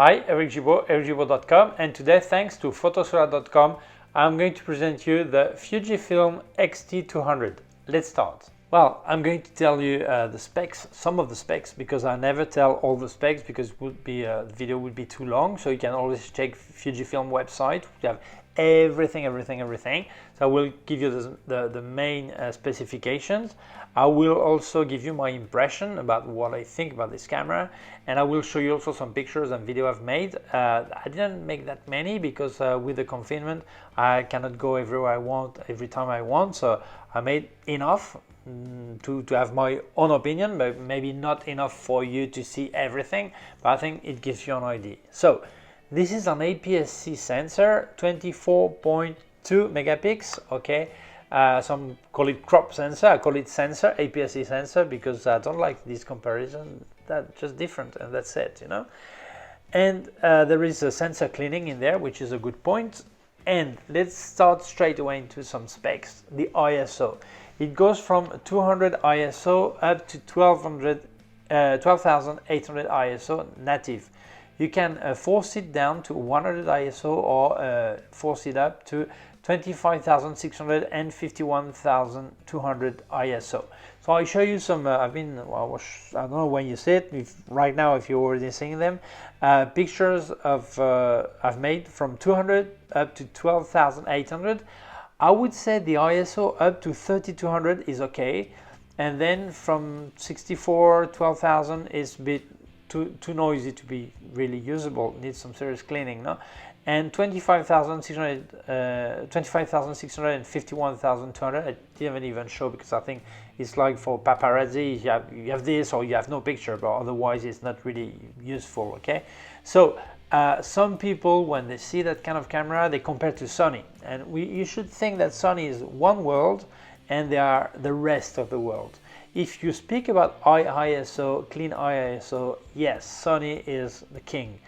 Hi, Eric Gibaud, ericgibaud.com, and today, thanks to photosolar.com, I'm going to present you the Fujifilm X-T200. Let's start. Well, I'm going to tell you the specs, some of the specs, because I never tell all the specs because the video would be too long. So you can always check Fujifilm website. We have everything. So I will give you the main specifications. I will also give you my impression about what I think about this camera, and I will show you also some pictures and video I've made. I didn't make that many because with the confinement I cannot go everywhere I want every time I want, so I made enough to have my own opinion, but maybe not enough for you to see everything, but I think it gives you an idea. So this is an APS-C sensor, 24.2 megapixels, okay. Some call it crop sensor, I call it sensor, APS-C sensor, because I don't like this comparison. That's just different, and that's it, you know. And there is a sensor cleaning in there, which is a good point. And let's start straight away into some specs. The ISO, it goes from 200 ISO up to 12,800 ISO native. You can force it down to 100 ISO or force it up to 25,600 and 51,200 ISO. So I'll show you some, I don't know when you see it, right now if you're already seeing them, pictures of I've made from 200 up to 12,800. I would say the ISO up to 3,200 is okay, and then from 64, 12,000 is a bit too noisy to be really usable, needs some serious cleaning, no? And 25,600 and 51,200 I didn't even show because I think it's like for paparazzi, you have this or you have no picture, but otherwise it's not really useful, okay? So some people, when they see that kind of camera, they compare to Sony, and you should think that Sony is one world and they are the rest of the world. If you speak about high ISO, clean ISO, yes, Sony is the king,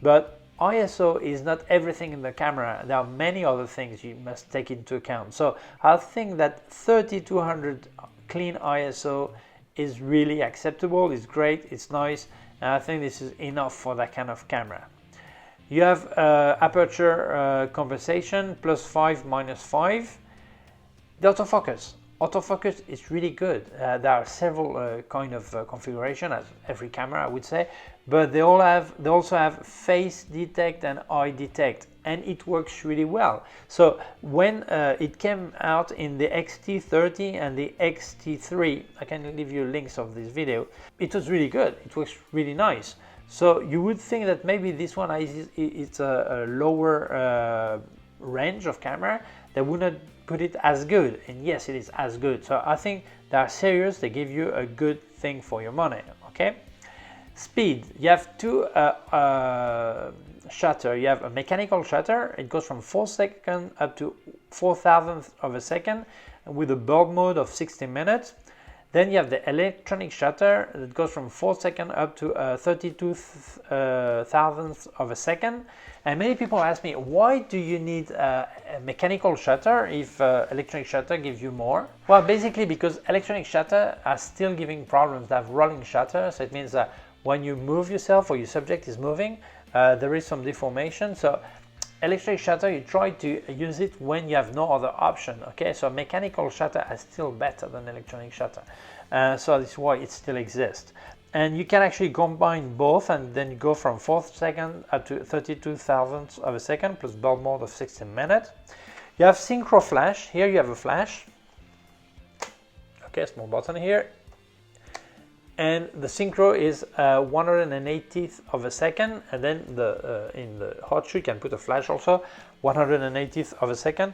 but ISO is not everything in the camera. There are many other things you must take into account. So I think that 3,200 clean ISO is really acceptable, it's great, it's nice, and I think this is enough for that kind of camera. You have aperture compensation, +5, -5. The autofocus is really good. There are several kind of configuration, as every camera I would say, but they also have face detect and eye detect, and it works really well. So when it came out in the X-T30 and the X-T3, I can leave you links of this video, it was really good, it works really nice. So you would think that maybe this one it's a lower range of camera, they would not put it as good, and yes, it is as good. So I think they are serious, they give you a good thing for your money, okay? Speed, you have two shutter. You have a mechanical shutter, it goes from 4 seconds up to 4,000th of a second with a bulb mode of 60 minutes. Then you have the electronic shutter that goes from 4 seconds up to 32,000th of a second. And many people ask me, why do you need a mechanical shutter if electronic shutter gives you more? Well, basically because electronic shutter are still giving problems. They have rolling shutter, so it means that when you move yourself or your subject is moving, there is some deformation. So electronic shutter, you try to use it when you have no other option, okay? So mechanical shutter is still better than electronic shutter. So that's why it still exists. And you can actually combine both and then go from 4 seconds up to 32,000th of a second plus bulb mode of 60 minutes. You have synchro flash. Here you have a flash. Okay, small button here. And the synchro is 180th of a second, and then in the hot shoe you can put a flash also, 180th of a second.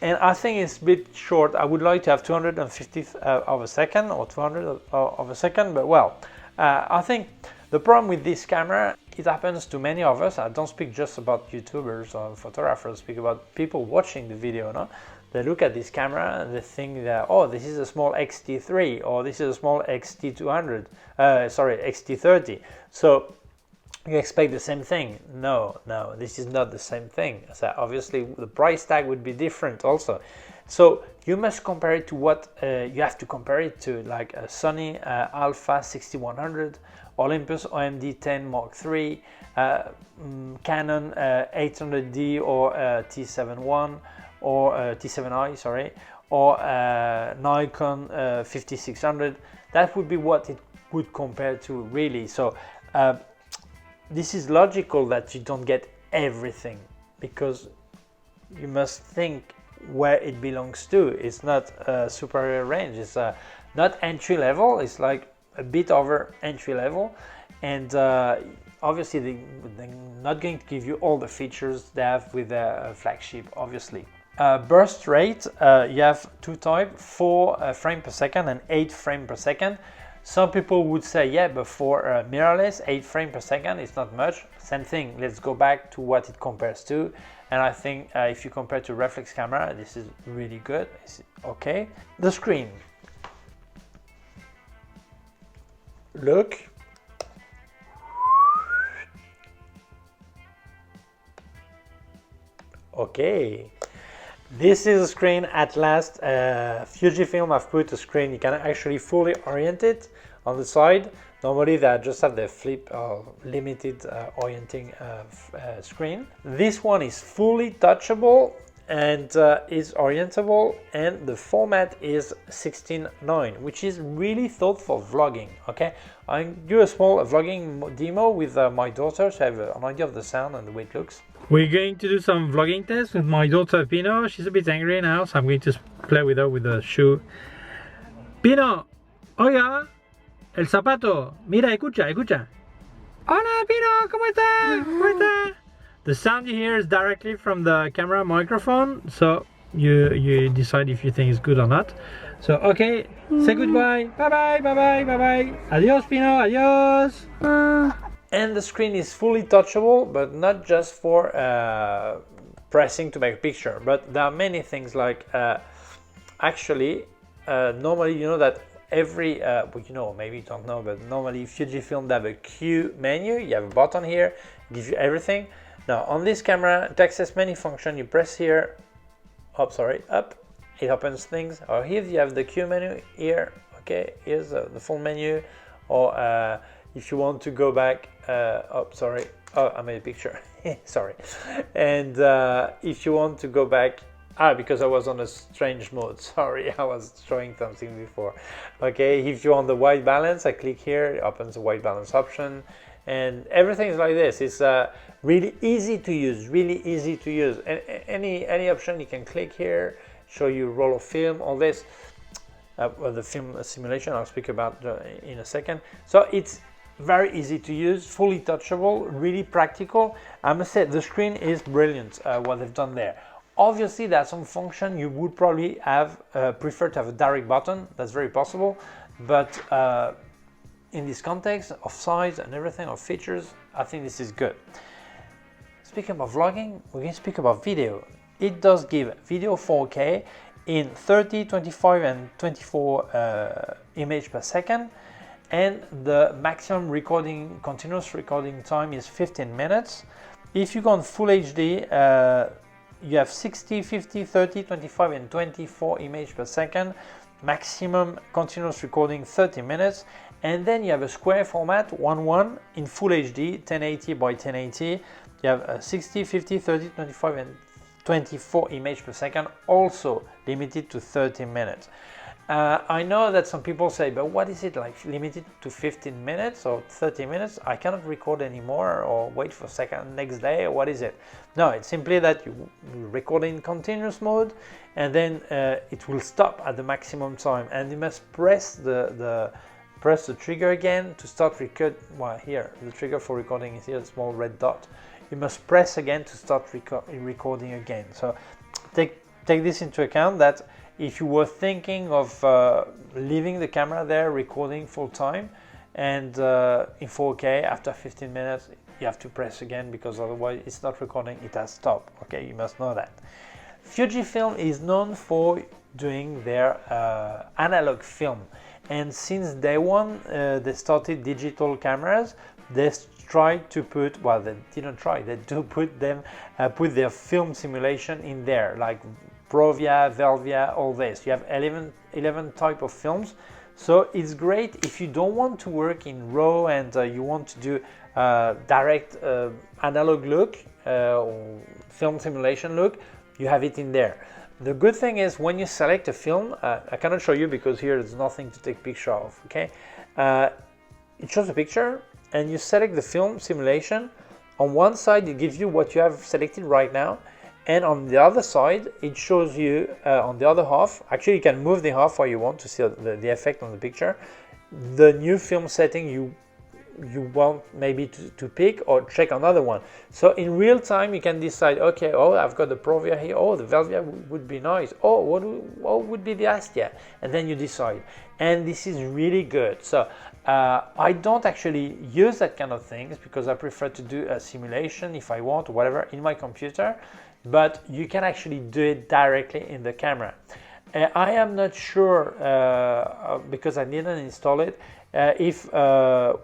And I think it's a bit short. I would like to have 250th of a second or 200 of a second, but well, I think the problem with this camera, it happens to many of us. I don't speak just about YouTubers or photographers, I speak about people watching the video, no? They look at this camera and they think that, oh, this is a small X-T3 or this is a small X-T200, X-T30. So you expect the same thing. No, this is not the same thing. So obviously the price tag would be different also. So you must compare it to what you have to compare it to, like a Sony Alpha 6100, Olympus OMD 10 Mark III, Canon 800D or T7I, or T7i, sorry, or Nikon 5600. That would be what it would compare to, really. So this is logical that you don't get everything, because you must think where it belongs to. It's not a superior range, it's not entry level, it's like a bit over entry level, and obviously they're not going to give you all the features they have with their flagship, obviously. Burst rate, you have two types, 4 frames per second and 8 frames per second. Some people would say, yeah, but for mirrorless, 8 frames per second is not much. Same thing, let's go back to what it compares to. And I think if you compare to reflex camera, this is really good. It's okay. The screen. Look. Okay. This is a screen at last. Fujifilm have put a screen, you can actually fully orient it on the side. Normally they just have the flip or limited orienting screen. This one is fully touchable and is orientable, and the format is 16:9, which is really thought for vlogging. Okay, I do a small vlogging demo with my daughter to have an idea of the sound and the way it looks. We're going to do some vlogging tests with my daughter Pino. She's a bit angry now, so I'm going to play with her with the shoe. Pino, oiga, el zapato. Mira, escucha, escucha. Hola Pino, ¿cómo está? ¿Cómo está? The sound you hear is directly from the camera microphone, so you decide if you think it's good or not. So okay, say goodbye. Bye bye, bye bye, bye bye. Adios Pino, adios. And the screen is fully touchable, but not just for pressing to make a picture, but there are many things like actually normally, you know that every well, you know, maybe you don't know, but normally Fujifilm have a Q menu. You have a button here, gives you everything. Now on this camera, to access many functions, you press here, up, it opens things. Or here you have the Q menu here. Okay, here's the full menu. Or if you want to go back, oh I made a picture. Sorry. And if you want to go back, because I was on a strange mode. Sorry, I was showing something before. Okay, if you want the white balance, I click here, it opens the white balance option, and everything is like this. It's really easy to use, really easy to use. Any option you can click here, show you roll of film, all this. Well, the film simulation I'll speak about in a second. So it's very easy to use, fully touchable, really practical. I must say the screen is brilliant, what they've done there. Obviously there are some function you would probably have prefer to have a direct button. That's very possible, but in this context of size and everything, of features, I think this is good. Speaking about vlogging, we're going to speak about video. It does give video 4K in 30, 25 and 24 images per second, and the maximum recording, continuous recording time is 15 minutes. If you go on Full HD, you have 60, 50, 30, 25 and 24 images per second, maximum continuous recording 30 minutes, and then you have a square format 1:1 in Full HD 1080 by 1080. You have 60, 50, 30, 25 and 24 images per second, also limited to 30 minutes. I know that some people say, but what is it, like limited to 15 minutes or 30 minutes? I cannot record anymore or wait for next day, or what is it? No, it's simply that you record in continuous mode, and then it will stop at the maximum time, and you must press the trigger again to start record. Well, here the trigger for recording is here, the small red dot. You must press again to start recording again. So take this into account, that if you were thinking of leaving the camera there recording full time and in 4K, after 15 minutes you have to press again, because otherwise it's not recording, it has stopped. Okay, you must know that. Fujifilm is known for doing their analog film, and since day one they started digital cameras. They tried to put, well, they didn't try, they do put them put their film simulation in there, like Provia, Velvia, all this. You have 11 type of films. So it's great if you don't want to work in RAW and you want to do direct analog look or film simulation look, you have it in there. The good thing is when you select a film, I cannot show you because here there's nothing to take picture of, okay? It shows a picture and you select the film simulation. On one side it gives you what you have selected right now, and on the other side it shows you on the other half, actually you can move the half where you want to see the effect on the picture, the new film setting you want maybe to pick or check another one. So in real time you can decide, okay, oh, I've got the Provia here, oh, the Velvia would be nice, oh, what would be the Astia, and then you decide. And this is really good. So I don't actually use that kind of things because I prefer to do a simulation if I want or whatever in my computer, but you can actually do it directly in the camera. I am not sure because I didn't install it, if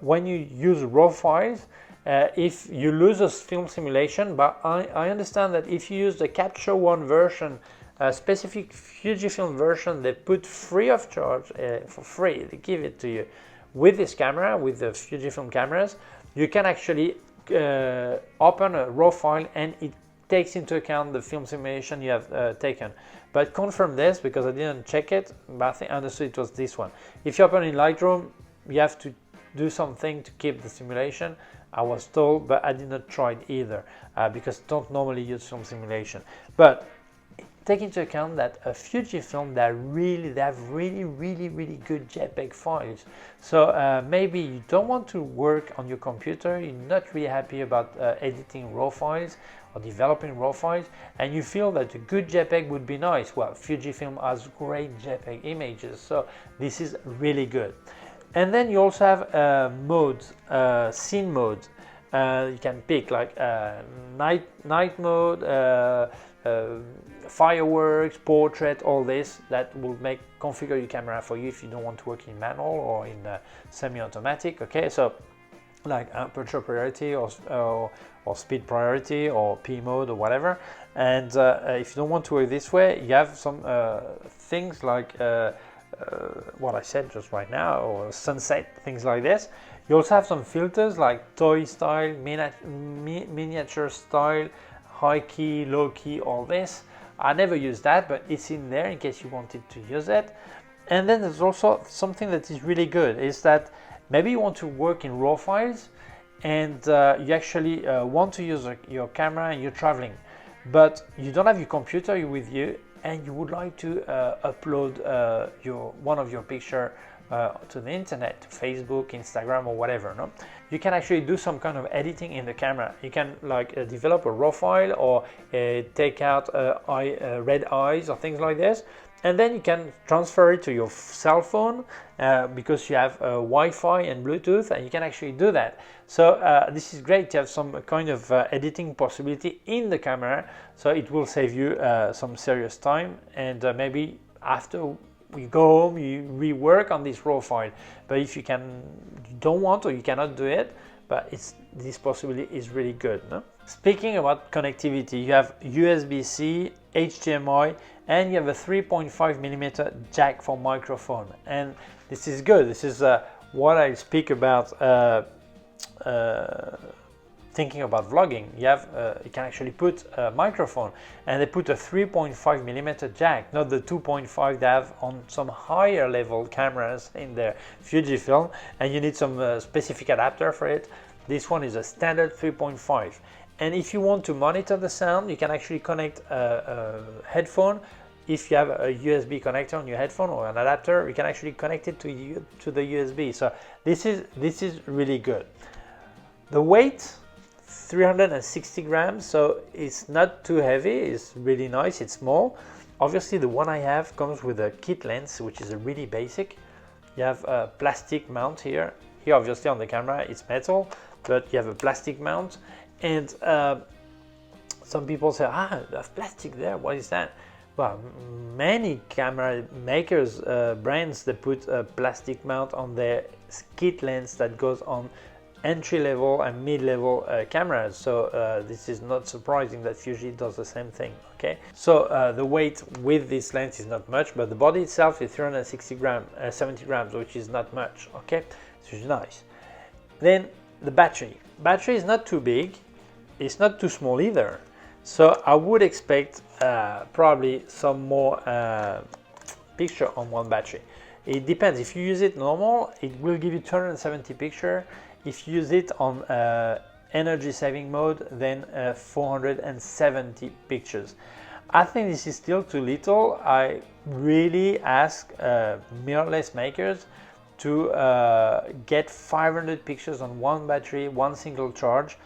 when you use RAW files, if you lose a film simulation, but I understand that if you use the Capture One version, a specific Fujifilm version, they put free of charge, for free, they give it to you. With this camera, with the Fujifilm cameras, you can actually open a RAW file and it takes into account the film simulation you have taken. But confirm this because I didn't check it, but I think I understood it was this one. If you open in Lightroom, you have to do something to keep the simulation, I was told, but I did not try it either because I don't normally use film simulation. But take into account that a Fujifilm, they have really good JPEG files. So maybe you don't want to work on your computer, you're not really happy about editing RAW files or developing RAW files, and you feel that a good JPEG would be nice. Well, Fujifilm has great JPEG images, so this is really good. And then you also have modes, scene modes. You can pick like night mode, fireworks, portrait, all this. That will configure your camera for you if you don't want to work in manual or in semi-automatic. Okay, so like aperture priority or speed priority or P mode or whatever. And if you don't want to work this way, you have some things like what I said just right now, or sunset, things like this. You also have some filters like toy style, miniature style, high key, low key, all this. I never use that, but it's in there in case you wanted to use it. And then there's also something that is really good, is that maybe you want to work in RAW files and you actually want to use your camera and you're traveling, but you don't have your computer with you and you would like to upload one of your picture to the internet, to Facebook, Instagram, or whatever. No, you can actually do some kind of editing in the camera. You can like develop a RAW file or take out red eyes or things like this, and then you can transfer it to your cell phone because you have Wi-Fi and Bluetooth, and you can actually do that. So this is great to have some kind of editing possibility in the camera, so it will save you some serious time, and maybe after you go home, you rework on this RAW file. But if you don't want or you cannot do it, but this possibility is really good. No? Speaking about connectivity, you have USB-C, HDMI, and you have a 3.5mm jack for microphone. And this is good. This is what I speak about thinking about vlogging. You can actually put a microphone, and they put a 3.5mm jack, not the 2.5 they have on some higher level cameras in their Fujifilm, and you need some specific adapter for it. This one is a standard 3.5. And if you want to monitor the sound, you can actually connect a headphone. If you have a USB connector on your headphone or an adapter, you can actually connect it to the USB. So this is really good. The weight, 360 grams, so it's not too heavy, it's really nice, it's small. Obviously the one I have comes with a kit lens, which is a really basic. You have a plastic mount here. Here obviously on the camera it's metal, but you have a plastic mount. And some people say, there's plastic there, what is that? Well, many camera makers, brands, they put a plastic mount on their kit lens that goes on entry-level and mid-level cameras, so this is not surprising that Fuji does the same thing. Okay, so the weight with this lens is not much, but the body itself is 360 grams, 70 grams, which is not much. Okay, which is nice. Then the battery is not too big, it's not too small either, so I would expect probably some more picture on one battery. It depends. If you use it normal, it will give you 270 picture. If you use it on energy saving mode, then 470 pictures. I think this is still too little. I really ask mirrorless makers to get 500 pictures on one battery, one single charge,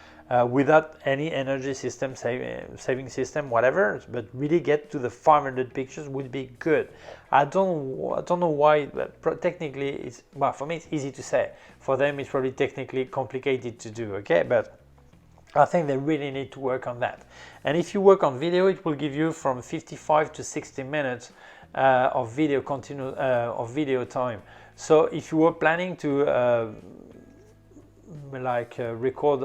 without any energy system saving system, whatever, but really get to the 500 pictures would be good. I don't know why, but technically it's, well, for me it's easy to say. For them it's probably technically complicated to do, okay? But I think they really need to work on that. And if you work on video, it will give you from 55 to 60 minutes of video time. So if you were planning to record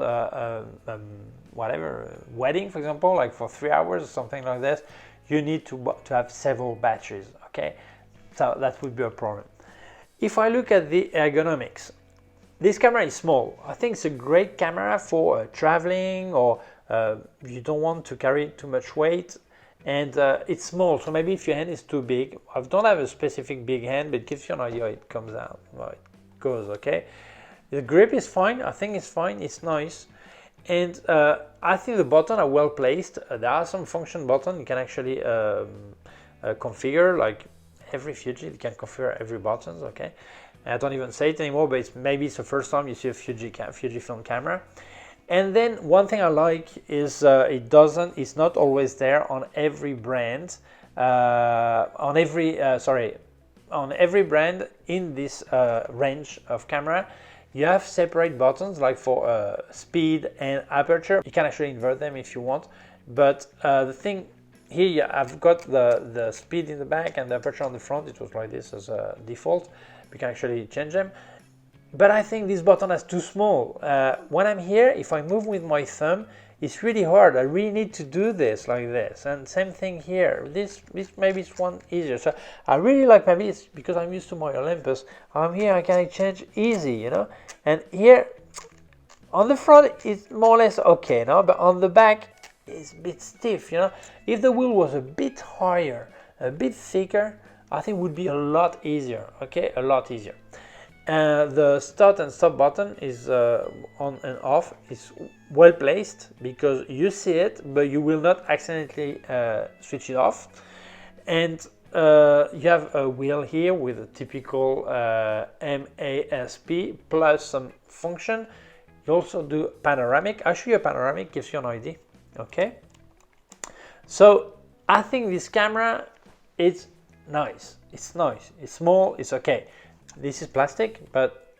whatever wedding, for example, like for 3 hours or something like this, you need to have several batteries. Okay, so that would be a problem. If I look at the ergonomics, this camera is small. I think it's a great camera for traveling, or you don't want to carry too much weight, and it's small, so maybe if your hand is too big. I don't have a specific big hand, but it gives you an idea how it comes out, how it goes. Okay, the grip is fine. I think it's fine, it's nice, and I think the buttons are well placed. There are some function buttons you can actually configure, like every Fuji, you can configure every buttons. Okay, I don't even say it anymore, but maybe it's the first time you see a Fujifilm camera. And then one thing I like is it's not always there on every brand, on every brand in this range of camera. You have separate buttons, like for speed and aperture. You can actually invert them if you want, but the thing here, I've got the speed in the back and the aperture on the front. It was like this as a default. We can actually change them, but I think this button is too small. When I'm here, if I move with my thumb, it's really hard. I really need to do this like this, and same thing here. This maybe it's one easier. So I really like, maybe it's because I'm used to my Olympus. I'm here, I can change easy, you know. And here on the front it's more or less okay, no, but on the back it's a bit stiff, you know. If the wheel was a bit higher, a bit thicker, I think it would be a lot easier. Okay, a lot easier. The start and stop button is on and off. It's well placed because you see it, but you will not accidentally switch it off. And you have a wheel here with a typical MASP plus some function. You also do panoramic. I'll show you a panoramic, gives you an idea. Okay. So I think this camera, it's nice. It's nice. It's small. It's okay. This is plastic, but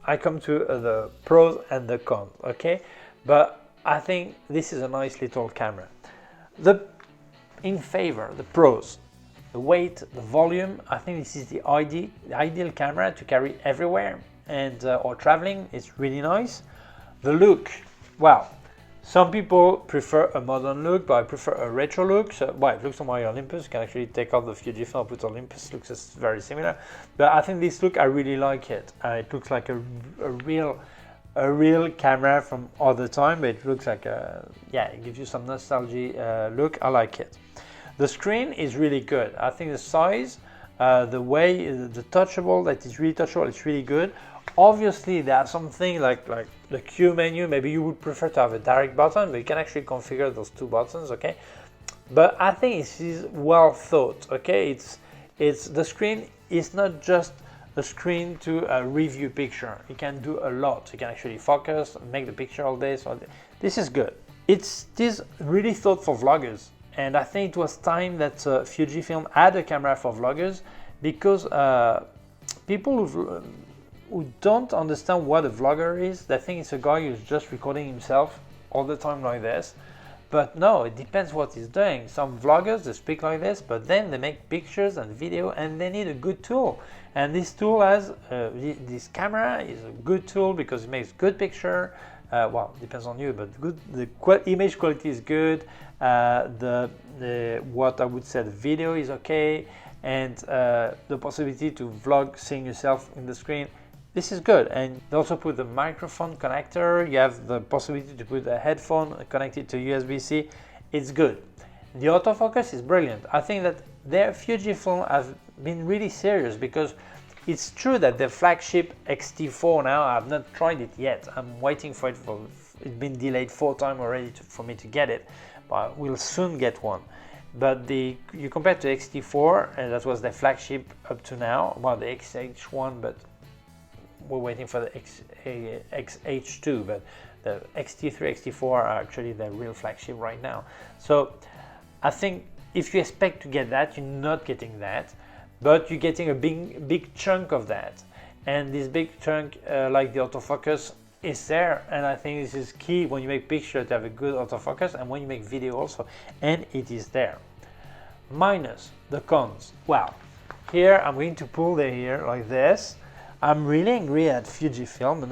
I come to the pros and the cons, okay? But I think this is a nice little camera. In favor, the pros, the weight, the volume, I think this is the ideal camera to carry everywhere and or traveling. It's really nice. The look, well, some people prefer a modern look, but I prefer a retro look. So, well, it looks on my Olympus. You can actually take out the Fujifilm, put Olympus. Looks just very similar. But I think this look, I really like it. It looks like a real camera from all the time. But it looks like it gives you some nostalgia look. I like it. The screen is really good. I think the size, the way the touchable, that is really touchable, it's really good. Obviously, there are some things like the Q menu. Maybe you would prefer to have a direct button, but you can actually configure those two buttons. Okay, but I think it is well thought. Okay, it's the screen is not just a screen to review picture. You can do a lot. You can actually focus, make the picture all day. So this is good. It is really thought for vloggers, and I think it was time that Fujifilm had a camera for vloggers, because people who don't understand what a vlogger is, they think it's a guy who's just recording himself all the time like this. But no, it depends what he's doing. Some vloggers, they speak like this, but then they make pictures and video, and they need a good tool. And this tool has, this camera is a good tool because it makes good picture. Well, depends on you, but good. The image quality is good. What I would say, the video is okay, and the possibility to vlog seeing yourself in the screen, this is good. And they also put the microphone connector. You have the possibility to put a headphone connected to USB-C. It's good. The autofocus is brilliant. I think that their Fujifilm have been really serious, because it's true that the flagship X-T4 now, I've not tried it yet. I'm waiting for it. It's been delayed 4 times already for me to get it, but we'll soon get one. But you compare to X-T4, and that was the flagship up to now. Well, the XH1, but we're waiting for the XH2. But the X-T3, X-T4 are actually the real flagship right now. So I think if you expect to get that, you're not getting that, but you're getting a big chunk of that. And this big chunk, like the autofocus, is there. And I think this is key when you make pictures, to have a good autofocus, and when you make video also, and it is there. Minus, the cons. Well, here I'm going to pull the hair like this. I'm really angry at Fujifilm, but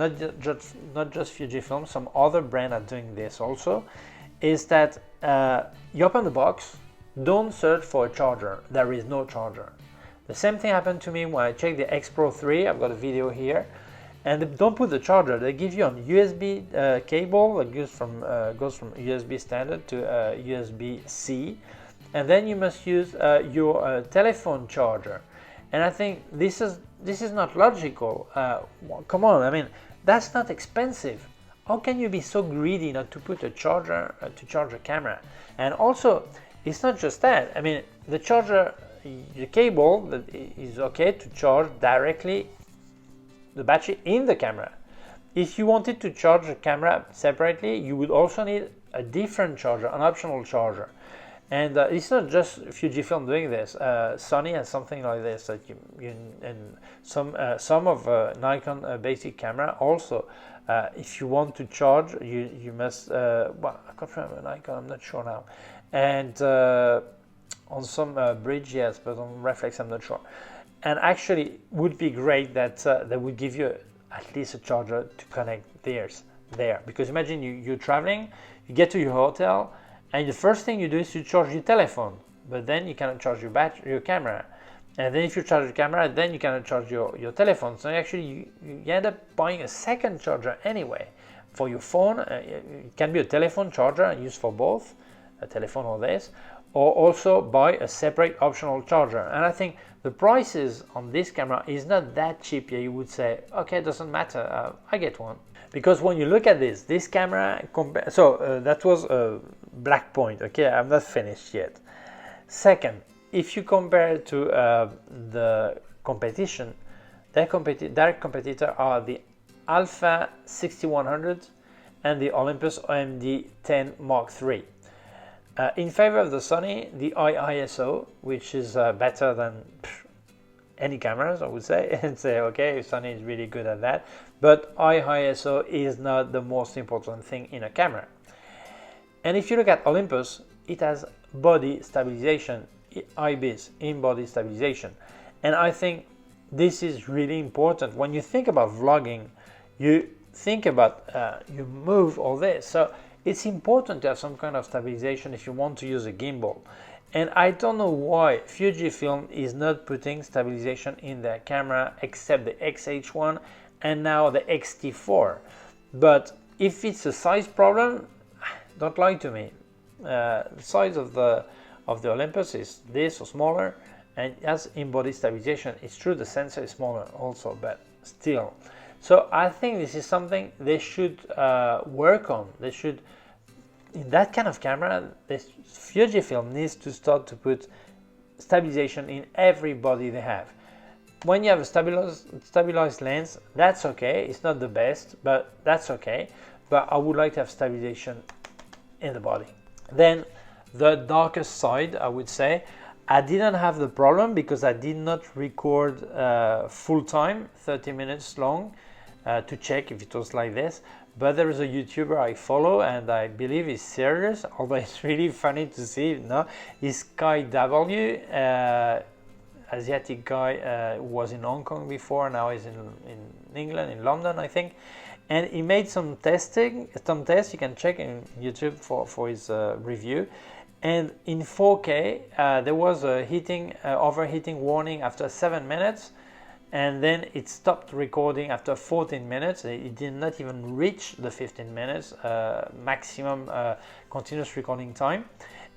not just Fujifilm, some other brand are doing this also, is that you open the box, don't search for a charger. There is no charger. The same thing happened to me when I checked the XproO 3. I've got a video here, and they don't put the charger. They give you an USB cable that goes from USB standard to USB-C, and then you must use your telephone charger. And I think this is not logical. Come on, I mean, that's not expensive. How can you be so greedy not to put a charger to charge a camera? And also, it's not just that. I mean, the charger, the cable that is okay to charge directly the battery in the camera. If you wanted to charge the camera separately, you would also need a different charger, an optional charger. And it's not just Fujifilm doing this. Sony has something like this, that and some of Nikon basic camera also. If you want to charge, you must. Well, I can't remember Nikon. I'm not sure now. And on some bridge, yes, but on reflex, I'm not sure. And actually, would be great that they would give you at least a charger to connect there. Because imagine you're traveling, you get to your hotel, and the first thing you do is you charge your telephone, but then you cannot charge your camera. And then if you charge your camera, then you cannot charge your telephone. So actually you end up buying a second charger anyway. For your phone, it can be a telephone charger and used for both, a telephone or this, or also buy a separate optional charger. And I think the prices on this camera is not that cheap. Yeah, you would say, okay, it doesn't matter, I get one. Because when you look at this camera, that was a black point, okay, I'm not finished yet. Second, if you compare to the competition, direct competitor are the Alpha 6100 and the Olympus OMD10 Mark III. In favor of the Sony, the ISO, which is better than any cameras, I would say, and say, okay, Sony is really good at that, but ISO is not the most important thing in a camera. And if you look at Olympus, it has body stabilization, IBIS, in-body stabilization. And I think this is really important. When you think about vlogging, you think about, you move all this. So it's important to have some kind of stabilization if you want to use a gimbal. And I don't know why Fujifilm is not putting stabilization in their camera, except the XH1 and now the X-T4. But if it's a size problem, don't lie to me. The size of the Olympus is this or smaller, and it has in-body stabilization. It's true the sensor is smaller also, but still. So I think this is something they should work on. They should, in that kind of camera, this Fujifilm needs to start to put stabilization in every body they have. When you have a stabilized lens, that's okay. It's not the best, but that's okay. But I would like to have stabilization in the body. Then the darkest side, I would say, I didn't have the problem because I did not record full time, 30 minutes long. to check if it was like this. But there is a YouTuber I follow and I believe he's serious, although it's really funny to see. No, he's Kai W, Asiatic guy, was in Hong Kong before, now he's in England, in London, I think. And he made some tests. You can check in YouTube for his review. And in 4K, there was a overheating warning after 7 minutes, and then it stopped recording after 14 minutes. It did not even reach the 15 minutes maximum continuous recording time.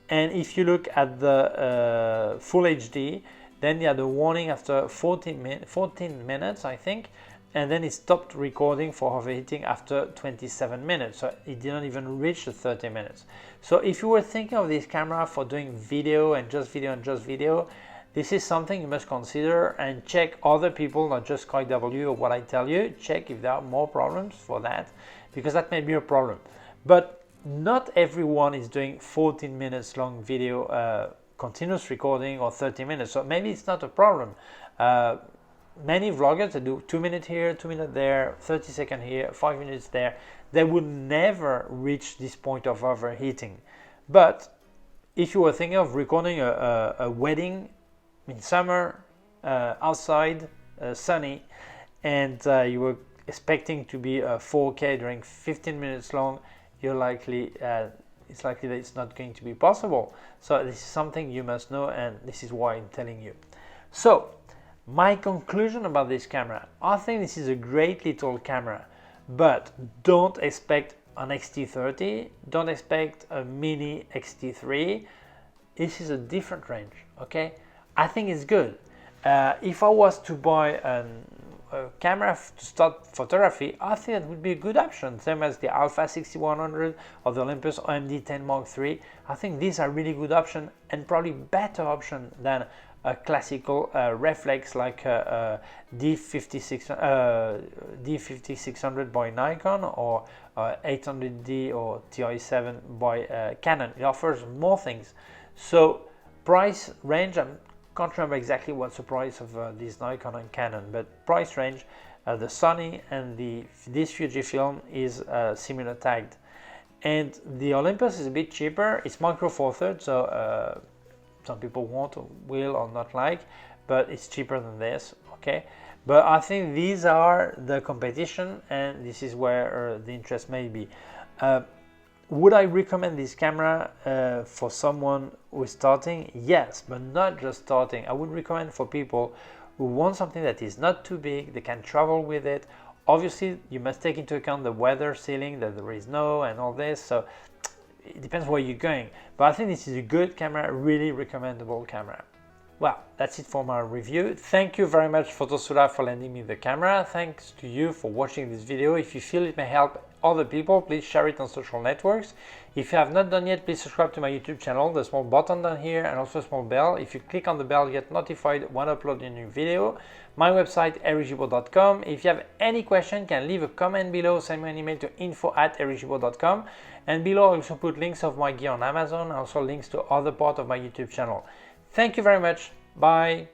And if you look at the full HD, then you had a warning after 14 minutes, I think, and then it stopped recording for overheating after 27 minutes. So it didn't even reach the 30 minutes. So if you were thinking of this camera for doing video and just video, this is something you must consider, and check other people, not just Kai W or what I tell you. Check if there are more problems for that, because that may be a problem. But not everyone is doing 14 minutes long video continuous recording or 30 minutes, so maybe it's not a problem. Many vloggers that do 2 minutes here, 2 minutes there, 30 seconds here, 5 minutes there, they would never reach this point of overheating. But if you were thinking of recording a wedding in summer, outside, sunny, and you were expecting to be 4K during 15 minutes long, you're likely it's likely that it's not going to be possible. So this is something you must know, and this is why I'm telling you. So my conclusion about this camera, I think this is a great little camera, but don't expect an X-T30, don't expect a mini X-T3. This is a different range, okay? I think it's good. If I was to buy a camera to start photography, I think that would be a good option, same as the Alpha 6100 or the Olympus OMD 10 Mark III. I think these are really good options, and probably better option than a classical reflex like D5600 by Nikon, or 800D or TI7 by Canon. It offers more things. So price range, I can't remember exactly what's the price of this Nikon and Canon, but price range, the Sony and this Fujifilm is similar tagged. And the Olympus is a bit cheaper. It's Micro Four Thirds, so some people want or will or not like, but it's cheaper than this, okay? But I think these are the competition, and this is where the interest may be. Would I recommend this camera for someone who is starting? Yes, but not just starting. I would recommend for people who want something that is not too big, they can travel with it. Obviously, you must take into account the weather sealing, that there is snow and all this, so it depends where you're going. But I think this is a good camera, really recommendable camera. Well, that's it for my review. Thank you very much, Photosula, for lending me the camera. Thanks to you for watching this video. If you feel it may help other people, please share it on social networks. If you have not done yet, please subscribe to my YouTube channel, the small button down here, and also a small bell. If you click on the bell, you get notified when I upload a new video. My website, ericgibaud.com. If you have any question, you can leave a comment below, send me an email to info@ericgibaud.com. And below I also put links of my gear on Amazon, and also links to other parts of my YouTube channel. Thank you very much. Bye.